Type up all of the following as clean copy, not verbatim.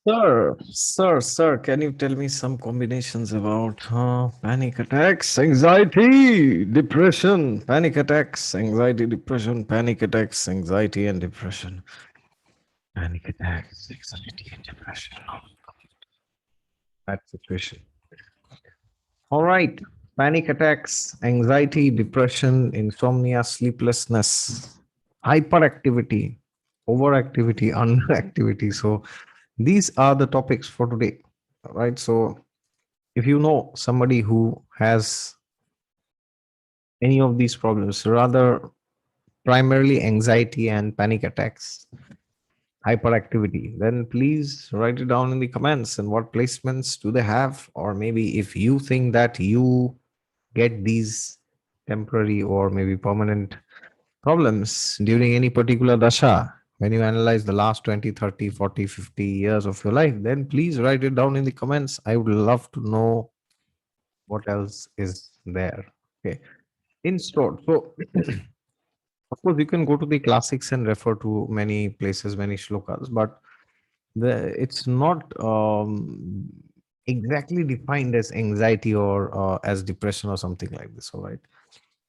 Sir, can you tell me some combinations about panic attacks, anxiety, depression, panic attacks, anxiety, depression, panic attacks, anxiety, and depression, panic attacks, anxiety, and depression. Oh, that situation. All right. Panic attacks, anxiety, depression, insomnia, sleeplessness, hyperactivity, overactivity, underactivity. So these are the topics for today. All right. So if you know somebody who has any of these problems, rather primarily anxiety and panic attacks, hyperactivity, then please write it down in the comments and what placements do they have? Or maybe if you think that you get these temporary or maybe permanent problems during any particular dasha, when you analyze the last 20, 30, 40, 50 years of your life, then please write it down in the comments. I would love to know what else is there. Okay. In short, so of course you can go to the classics and refer to many places, many shlokas, but it's not exactly defined as anxiety or as depression or something like this. All right.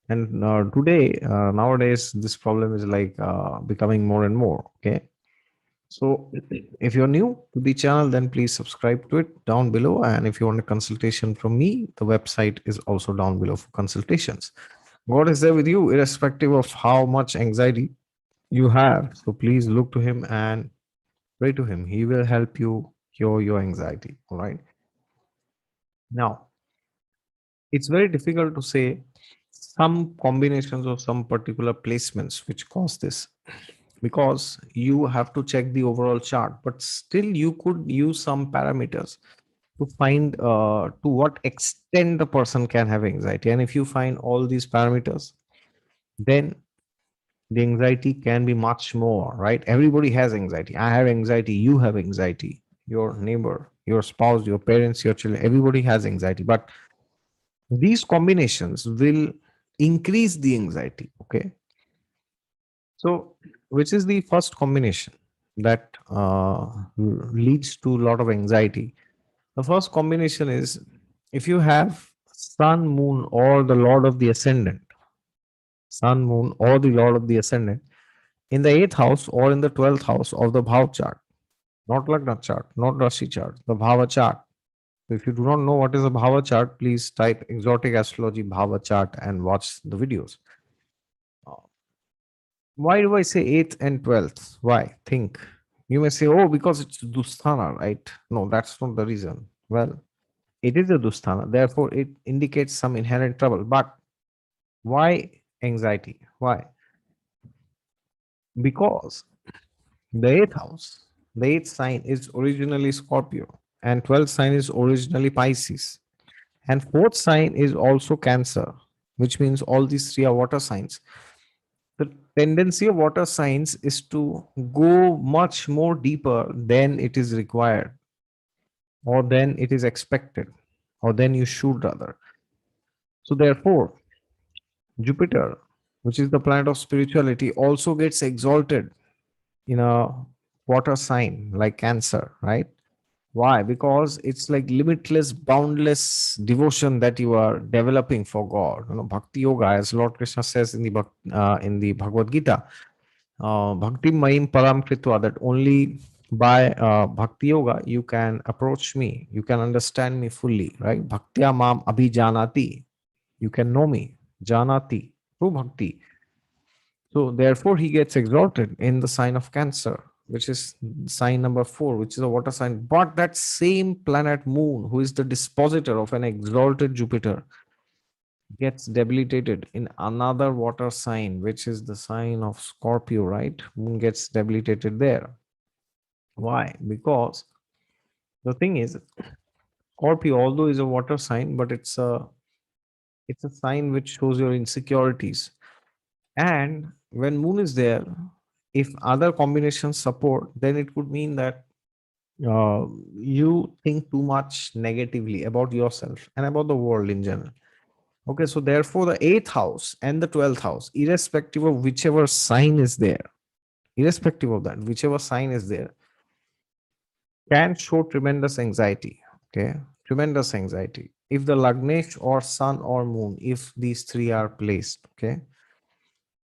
And today, nowadays, this problem is like becoming more and more. Okay. So if you're new to the channel, then please subscribe to it down below. And if you want a consultation from me, the website is also down below for consultations. God is there with you, irrespective of how much anxiety you have. So please look to Him and pray to Him. He will help you cure your anxiety. All right. Now, it's very difficult to say some combinations of some particular placements which cause this because you have to check the overall chart, but still you could use some parameters to find to what extent the person can have anxiety. And if you find all these parameters, then the anxiety can be much more, right? Everybody has anxiety. I have anxiety, you have anxiety, your neighbor, your spouse, your parents, your children, everybody has anxiety. But these combinations will increase the anxiety. Okay. So, which is the first combination that leads to a lot of anxiety? The first combination is if you have sun, moon, or the Lord of the Ascendant, sun, moon, or the Lord of the Ascendant in the eighth house or in the 12th house of the Bhav chart, not Lagna chart, not Rashi chart, the Bhava chart. So if you do not know what is a Bhava chart, please type Exotic Astrology Bhava chart and watch the videos. Why do I say 8th and 12th? Why? Think. You may say, oh, because it's Dusthana, right? No, that's not the reason. Well, it is a Dusthana. Therefore, it indicates some inherent trouble. But why anxiety? Why? Because the 8th house, the 8th sign is originally Scorpio, and 12th sign is originally Pisces. And 4th sign is also Cancer, which means all these three are water signs. The tendency of water signs is to go much more deeper than it is required or than it is expected or than you should rather. So therefore Jupiter, which is the planet of spirituality, also gets exalted in a water sign like Cancer, right? Why? Because it's like limitless, boundless devotion that you are developing for God. You know, Bhakti Yoga, as Lord Krishna says in the Bhagavad Gita, Bhakti Mayim Param Kritva, that only by Bhakti Yoga you can approach me, you can understand me fully, right? Bhaktya Mam Abhijanati, you can know me, Janati, through Bhakti. So therefore he gets exalted in the sign of Cancer, which is sign number 4, which is a water sign. But that same planet Moon, who is the dispositor of an exalted Jupiter, gets debilitated in another water sign, which is the sign of Scorpio, right? Moon gets debilitated there. Why? Because the thing is, Scorpio, although is a water sign, but it's a sign which shows your insecurities. And when Moon is there, if other combinations support, then it could mean that uh, you think too much negatively about yourself and about the world in general. Okay, so therefore, the eighth house and the 12th house, irrespective of whichever sign is there, irrespective of that, whichever sign is there, can show tremendous anxiety. Okay, tremendous anxiety. If the Lagnesh or Sun or Moon, if these three are placed, okay,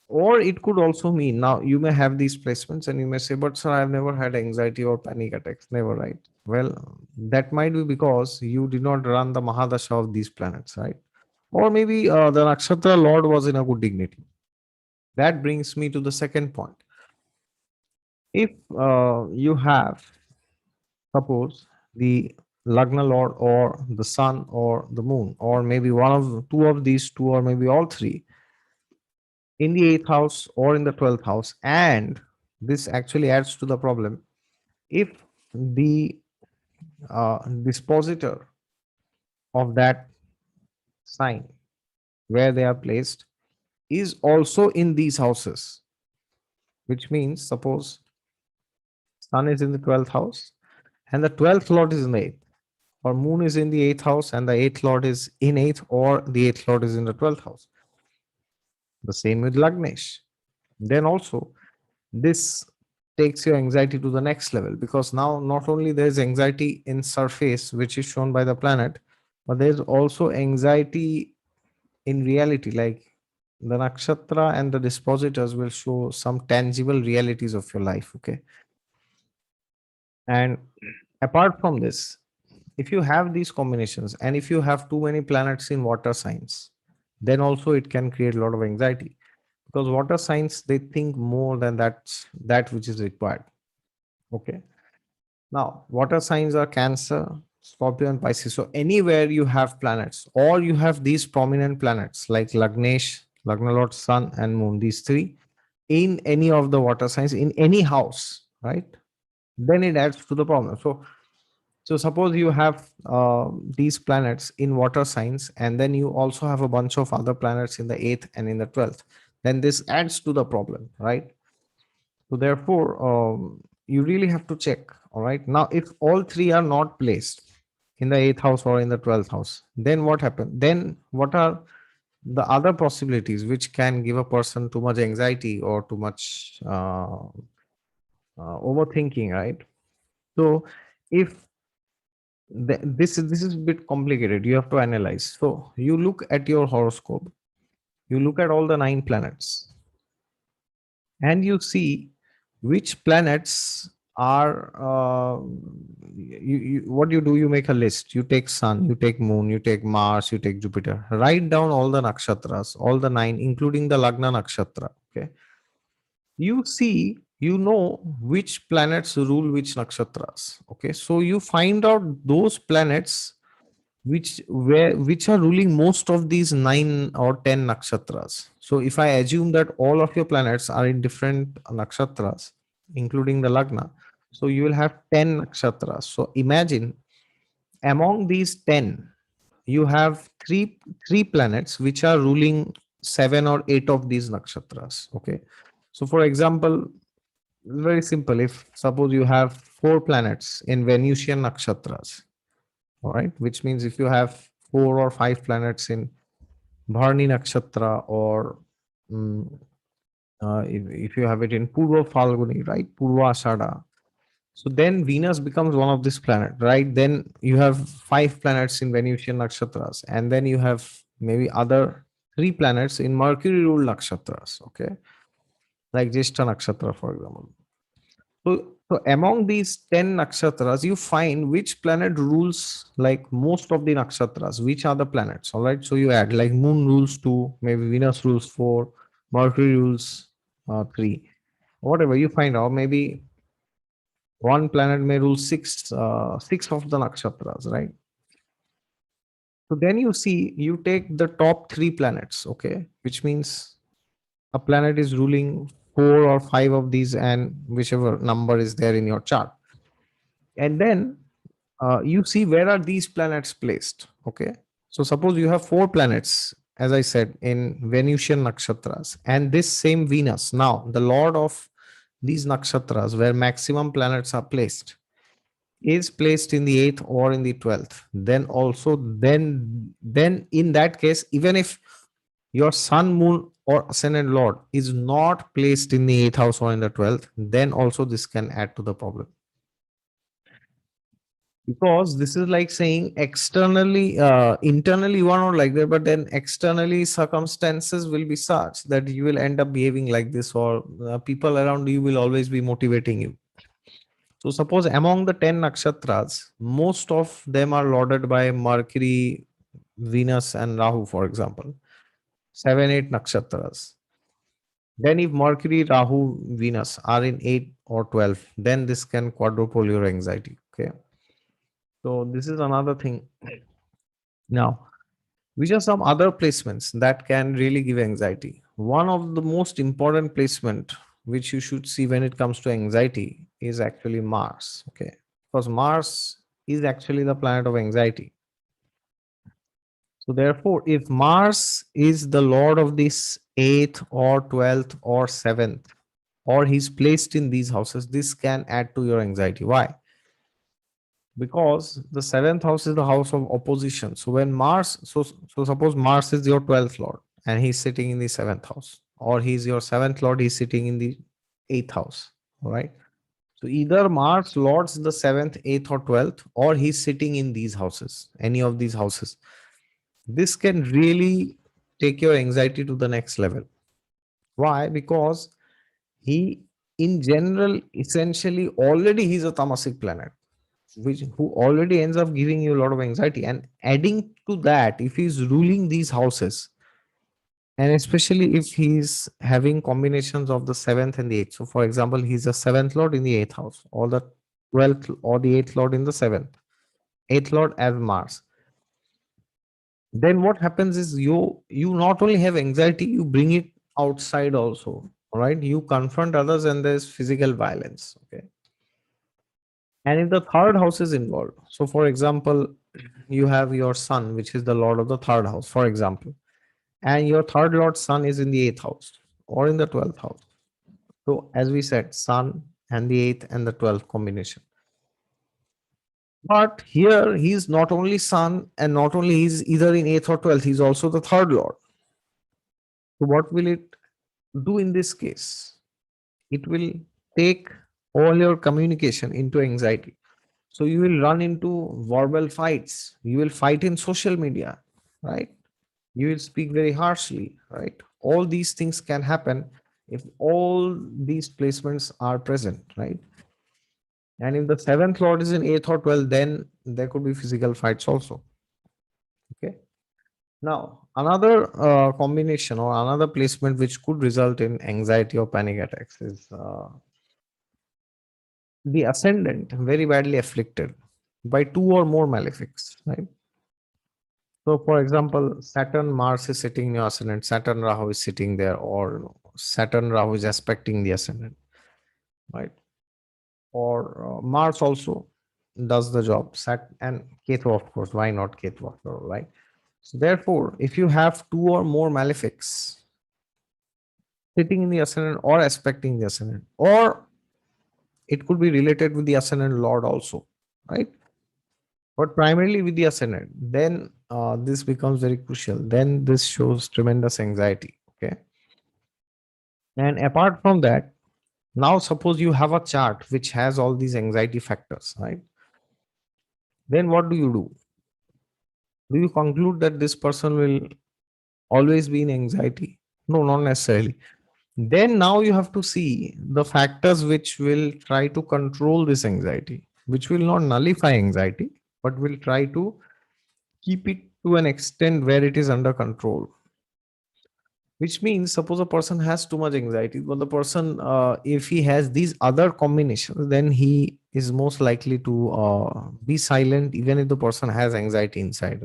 or it could also mean now you may have these placements and you may say, but sir, I've never had anxiety or panic attacks. Never, right? Well, that might be because you did not run the Mahadasha of these planets, right? Or maybe the Nakshatra Lord was in a good dignity. That brings me to the second point. If you have, suppose, the Lagna Lord or the Sun or the Moon, or maybe one of two of these two, or maybe all three in the eighth house or in the 12th house, and this actually adds to the problem. If the dispositor of that sign where they are placed is also in these houses, which means suppose Sun is in the 12th house and the 12th lord is in the eighth, or Moon is in the eighth house and the eighth lord is in eighth, or the eighth lord is in the 12th house. The same with Lagnesh. Then also this takes your anxiety to the next level, because now not only there's anxiety in surface which is shown by the planet, but there's also anxiety in reality, like the nakshatra and the dispositors will show some tangible realities of your life. Okay, and apart from this, if you have these combinations and if you have too many planets in water signs, then also it can create a lot of anxiety, because water signs, they think more than that which is required. Okay, now water signs are Cancer, Scorpio, and Pisces. So anywhere you have planets or you have these prominent planets like Lagnesh, Lagna Lord, Sun, and Moon, these three in any of the water signs in any house, right? Then it adds to the problem. So suppose you have these planets in water signs, and then you also have a bunch of other planets in the eighth and in the 12th. Then this adds to the problem, right? So therefore, you really have to check. All right. Now, if all three are not placed in the eighth house or in the 12th house, then what happened? Then what are the other possibilities which can give a person too much anxiety or too much overthinking, right? So if this is a bit complicated, you have to analyze. So you look at your horoscope, you look at all the nine planets, and you see which planets are what you do. You make a list. You take Sun, you take Moon, you take Mars, you take Jupiter. Write down all the nakshatras, all the nine, including the Lagna nakshatra. Okay, you see, you know which planets rule which nakshatras. Okay, so you find out those planets which are ruling most of these 9 or 10 nakshatras. So if I assume that all of your planets are in different nakshatras, including the Lagna, so you will have 10 nakshatras. So imagine among these 10, you have three planets which are ruling 7 or 8 of these nakshatras. Okay. So for example, very simple. If suppose you have 4 planets in Venusian nakshatras, all right, which means if you have 4 or 5 planets in Bharani Nakshatra, or mm, if you have it in Purva Falguni, right, Purva Ashada, so then Venus becomes one of this planet, right? Then you have 5 planets in Venusian nakshatras, and then you have maybe other 3 planets in Mercury ruled nakshatras, okay, like Jeshta nakshatra, for example. So among these 10 nakshatras, you find which planet rules like most of the nakshatras, which are the planets. All right. So you add like Moon rules 2, maybe Venus rules 4, Mercury rules 3, whatever you find out. Maybe one planet may rule six of the nakshatras, right? So then you see, you take the top 3 planets, okay, which means a planet is ruling 4 or 5 of these, and whichever number is there in your chart. And then you see where are these planets placed. Okay, so suppose you have 4 planets, as I said, in Venusian nakshatras, and this same Venus, now the lord of these nakshatras where maximum planets are placed, is placed in the 8th or in the 12th. Then also, then in that case, even if your Sun, Moon, or Ascendant Lord is not placed in the 8th house or in the 12th, then also this can add to the problem. Because this is like saying externally, internally you are not like that, but then externally circumstances will be such that you will end up behaving like this, or people around you will always be motivating you. So suppose among the 10 nakshatras, most of them are lorded by Mercury, Venus, and Rahu, for example. 7, 8 nakshatras. Then if Mercury, Rahu, Venus are in 8 or 12, then this can quadruple your anxiety. Okay. So this is another thing. Now, which are some other placements that can really give anxiety? One of the most important placement which you should see when it comes to anxiety is actually Mars. Okay. Because Mars is actually the planet of anxiety. So therefore, if Mars is the lord of this 8th or 12th or 7th, or he's placed in these houses, this can add to your anxiety. Why? Because the 7th house is the house of opposition. So when Mars, so suppose Mars is your 12th lord and he's sitting in the 7th house, or he's your 7th lord, he's sitting in the 8th house. All right. So either Mars lords the 7th, 8th, or 12th, or he's sitting in these houses, any of these houses. This can really take your anxiety to the next level. Why? Because he, in general, essentially already he's a tamasic planet, which who already ends up giving you a lot of anxiety. And adding to that, if he's ruling these houses, and especially if he's having combinations of the 7th and the 8th. So, for example, he's a 7th lord in the 8th house, or the 12th or the 8th lord in the 7th, 8th lord as Mars. Then what happens is you not only have anxiety, you bring it outside also. All right. You confront others and there's physical violence. Okay. And if the third house is involved, so for example, you have your son, which is the lord of the third house, for example, and your third lord's son is in the 8th house or in the 12th house. So, as we said, sun and the 8th and the 12th combination. But here he's not only sun and not only he's either in 8th or 12th, he's also the third lord. So, what will it do in this case? It will take all your communication into anxiety. So, you will run into verbal fights, you will fight in social media, right? You will speak very harshly, right? All these things can happen if all these placements are present, right? And if the 7th lord is in 8th or 12th, then there could be physical fights also. Okay. Now, another combination or another placement which could result in anxiety or panic attacks is the ascendant very badly afflicted by two or more malefics, right? So, for example, Saturn, Mars is sitting in your ascendant, Saturn, Rahu is sitting there, or Saturn, Rahu is aspecting the ascendant, right? Or Mars also does the job. And Ketu, of course, why not Ketu, after all, right? So, therefore, if you have two or more malefics sitting in the ascendant or aspecting the ascendant, or it could be related with the ascendant lord also, right? But primarily with the ascendant, then this becomes very crucial. Then this shows tremendous anxiety. Okay. And apart from that, now suppose you have a chart which has all these anxiety factors, right? Then what do you do? Do you conclude that this person will always be in anxiety? No, not necessarily. Then now you have to see the factors which will try to control this anxiety, which will not nullify anxiety, but will try to keep it to an extent where it is under control. Which means, suppose a person has too much anxiety, but the person, if he has these other combinations, then he is most likely to be silent, even if the person has anxiety inside.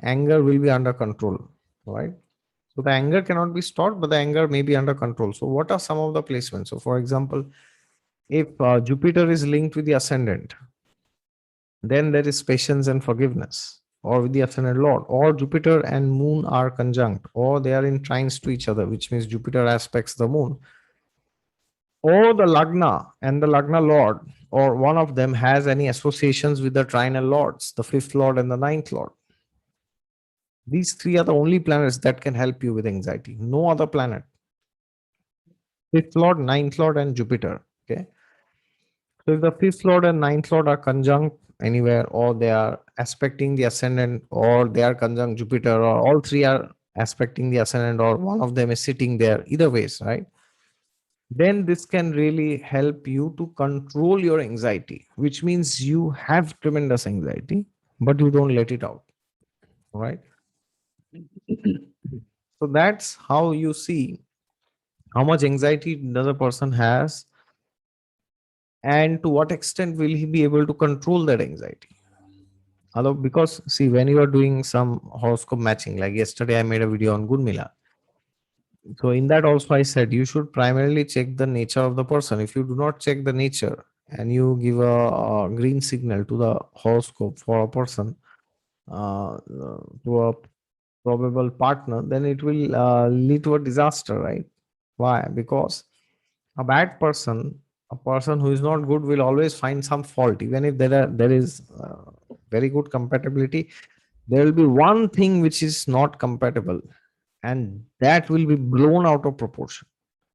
Anger will be under control, right? So the anger cannot be stopped, but the anger may be under control. So what are some of the placements? So, for example, if Jupiter is linked with the ascendant, then there is patience and forgiveness, or with the ascendant lord, or Jupiter and moon are conjunct, or they are in trines to each other, which means Jupiter aspects the moon, or the lagna and the lagna lord, or one of them has any associations with the trinal lords, the fifth lord and the ninth lord. These three are the only planets that can help you with anxiety. No other planet. Fifth lord, ninth lord, and Jupiter. Okay. So if the fifth lord and ninth lord are conjunct anywhere, or they are aspecting the ascendant, or they are conjunct Jupiter, or all three are aspecting the ascendant, or one of them is sitting there, either ways, right? Then this can really help you to control your anxiety, which means you have tremendous anxiety, but you don't let it out, right? So that's how you see how much anxiety does a person has, and to what extent will he be able to control that anxiety. Although, because see, when you are doing some horoscope matching, like yesterday I made a video on Gunmila. So in that also I said you should primarily check the nature of the person. If you do not check the nature and you give a green signal to the horoscope for a person, to a probable partner, then it will lead to a disaster, right? Why? Because a bad person, a person who is not good, will always find some fault. Even if there is very good compatibility, there will be one thing which is not compatible, and that will be blown out of proportion.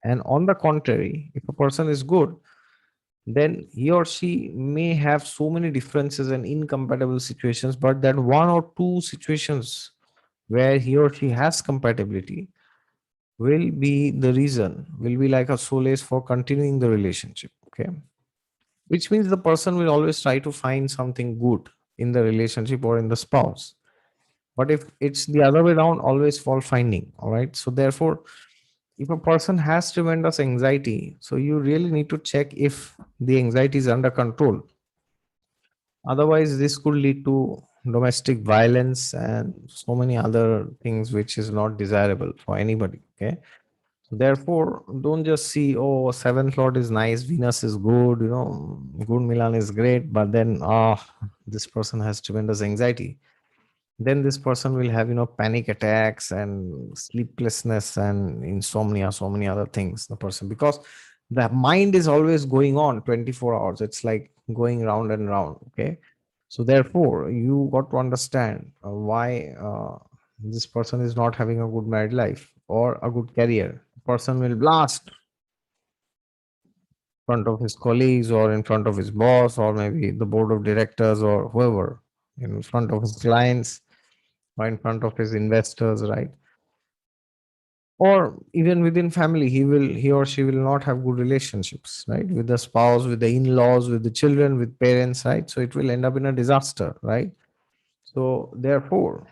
And on the contrary, if a person is good, then he or she may have so many differences and incompatible situations, but that one or two situations where he or she has compatibility will be the reason, will be like a solace for continuing the relationship. Okay. Which means the person will always try to find something good in the relationship or in the spouse. But if it's the other way around, always fault finding. All right. So therefore, if a person has tremendous anxiety, so you really need to check if the anxiety is under control. Otherwise, this could lead to domestic violence and so many other things which is not desirable for anybody. Okay. So therefore, don't just see, oh, seventh lord is nice, Venus is good, good Milan is great, but then, this person has tremendous anxiety. Then this person will have, panic attacks and sleeplessness and insomnia, so many other things. The person, because the mind is always going on 24 hours. It's like going round and round. Okay. So therefore, you got to understand why this person is not having a good married life or a good career. Person will blast in front of his colleagues or in front of his boss or maybe the board of directors or whoever, in front of his clients or in front of his investors, right? Or even within family, he or she will not have good relationships, right? With the spouse, with the in-laws, with the children, with parents, right? So it will end up in a disaster, right? So therefore,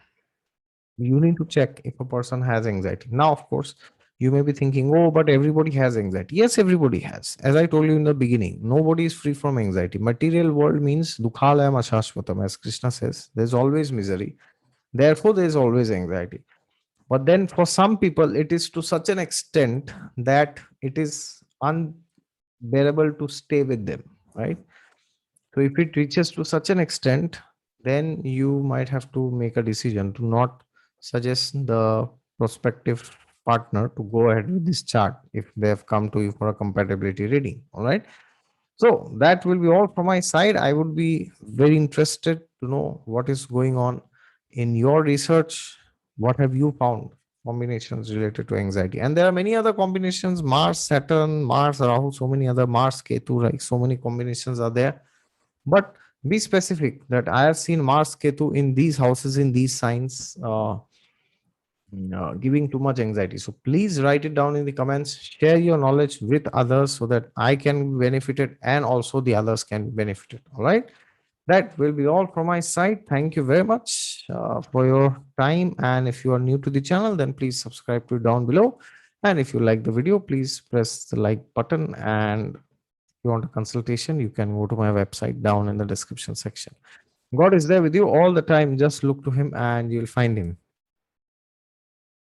you need to check if a person has anxiety. Now, of course, you may be thinking, oh, but everybody has anxiety. Yes, everybody has. As I told you in the beginning, nobody is free from anxiety. Material world means dukhalayam ashashvatam, as Krishna says. There's always misery. Therefore, there's always anxiety. But then for some people, it is to such an extent that it is unbearable to stay with them, right? So if it reaches to such an extent, then you might have to make a decision to not suggest the prospective partner to go ahead with this chart if they have come to you for a compatibility reading. All right. So that will be all from my side. I would be very interested to know what is going on in your research. What have you found combinations related to anxiety? And there are many other combinations: Mars, Saturn, Mars, Rahu, so many other Mars, Ketu, like so many combinations are there. But be specific that I have seen Mars, Ketu in these houses, in these signs. Giving too much anxiety. So please write it down in the comments, share your knowledge with others so that I can be benefited and also the others can be benefited. All right. That will be all from my side. Thank you very much for your time. And if you are new to the channel, then please subscribe to it down below. And if you like the video, please press the like button. And if you want a consultation, you can go to my website down in the description section. God is there with you all the time. Just look to Him and you'll find Him.